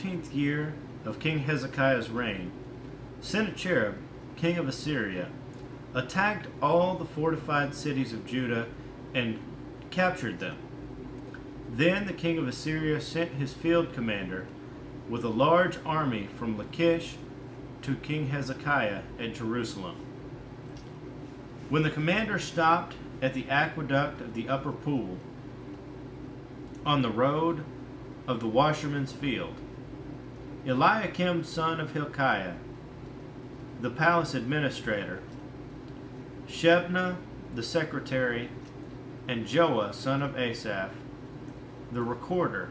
13th year of King Hezekiah's reign, Sennacherib, king of Assyria, attacked all the fortified cities of Judah and captured them. Then the king of Assyria sent his field commander with a large army from Lachish to King Hezekiah at Jerusalem. When the commander stopped at the aqueduct of the upper pool on the road of the washerman's field, Eliakim son of Hilkiah, the palace administrator, Shebna the secretary, and Joah son of Asaph, the recorder,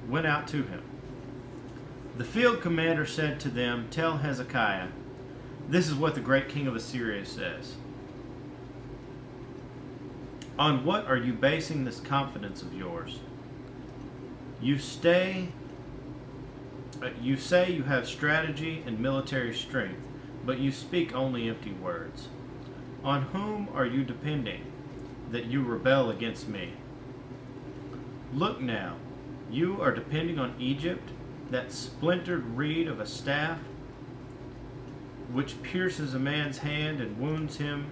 went out to him. The field commander said to them, "Tell Hezekiah, this is what the great king of Assyria says. On what are you basing this confidence of yours? You say you have strategy and military strength, but you speak only empty words. On whom are you depending that you rebel against me? Look now, you are depending on Egypt, that splintered reed of a staff, which pierces a man's hand and wounds him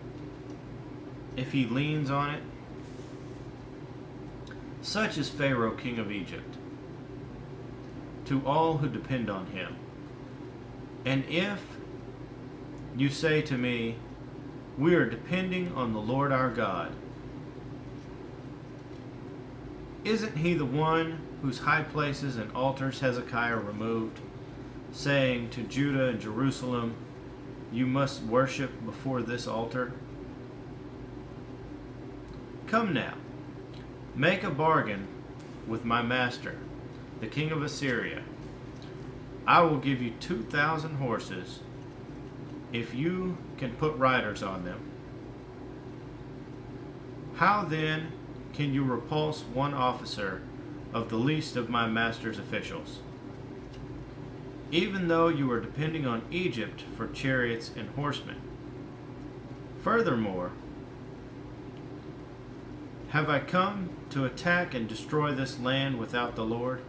if he leans on it. Such is Pharaoh, king of Egypt, to all who depend on him. And if you say to me, we are depending on the Lord our God, isn't he the one whose high places and altars Hezekiah removed, saying to Judah and Jerusalem, you must worship before this altar? Come now, make a bargain with my master, the king of Assyria. I will give you 2,000 horses if you can put riders on them. How then can you repulse one officer of the least of my master's officials, even though you are depending on Egypt for chariots and horsemen? Furthermore, have I come to attack and destroy this land without the Lord?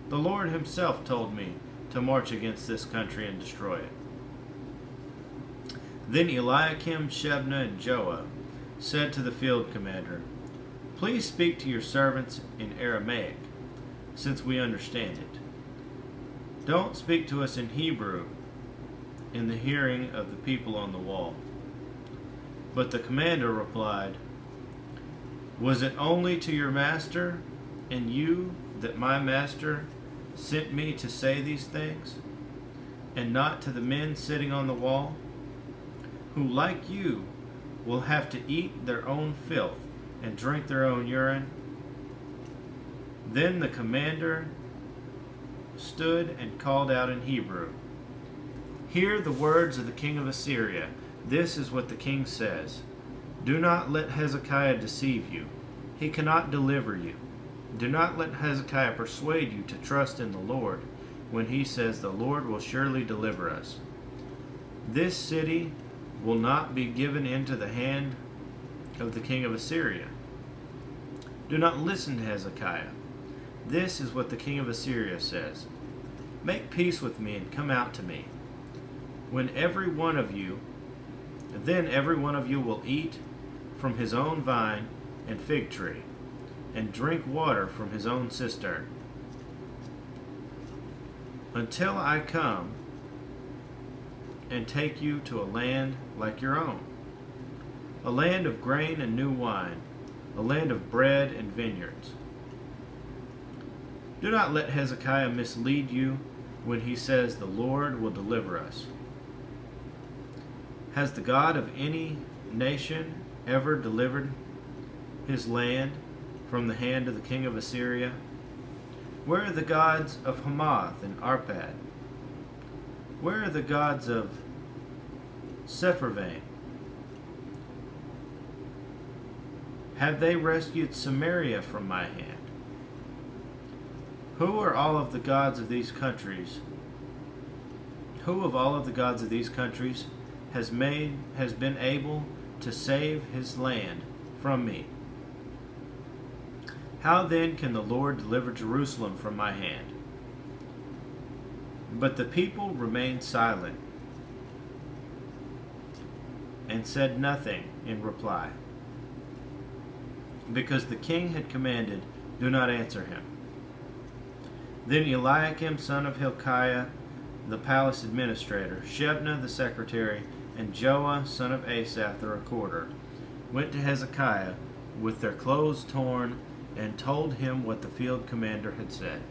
The Lord himself told me to march against this country and destroy it." Then Eliakim, Shebna, and Joah said to the field commander, "Please speak to your servants in Aramaic, since we understand it. Don't speak to us in Hebrew in the hearing of the people on the wall." But the commander replied, "Was it only to your master and you that my master sent me to say these things, and not to the men sitting on the wall, who, like you, will have to eat their own filth and drink their own urine?" Then the commander stood and called out in Hebrew, "Hear the words of the king of Assyria. This is what the king says. Do not let Hezekiah deceive you. He cannot deliver you. Do not let Hezekiah persuade you to trust in the Lord when he says the Lord will surely deliver us. This city will not be given into the hand of the king of Assyria. Do not listen to Hezekiah. This is what the king of Assyria says. Make peace with me and come out to me. Then every one of you will eat from his own vine and fig tree, and drink water from his own cistern, until I come and take you to a land like your own, a land of grain and new wine, a land of bread and vineyards. Do not let Hezekiah mislead you when he says the Lord will deliver us. Has the God of any nation ever delivered his land from the hand of the king of Assyria? Where are the gods of Hamath and Arpad? Where are the gods of Sepharvaim? Have they rescued Samaria from my hand? Who are all of the gods of these countries? Who of all of the gods of these countries has been able to save his land from me? How then can the Lord deliver Jerusalem from my hand? But the people remained silent and said nothing in reply, because the king had commanded, "Do not answer him." Then Eliakim, son of Hilkiah, the palace administrator, Shebna, the secretary, and Joah, son of Asaph, the recorder, went to Hezekiah with their clothes torn and told him what the field commander had said.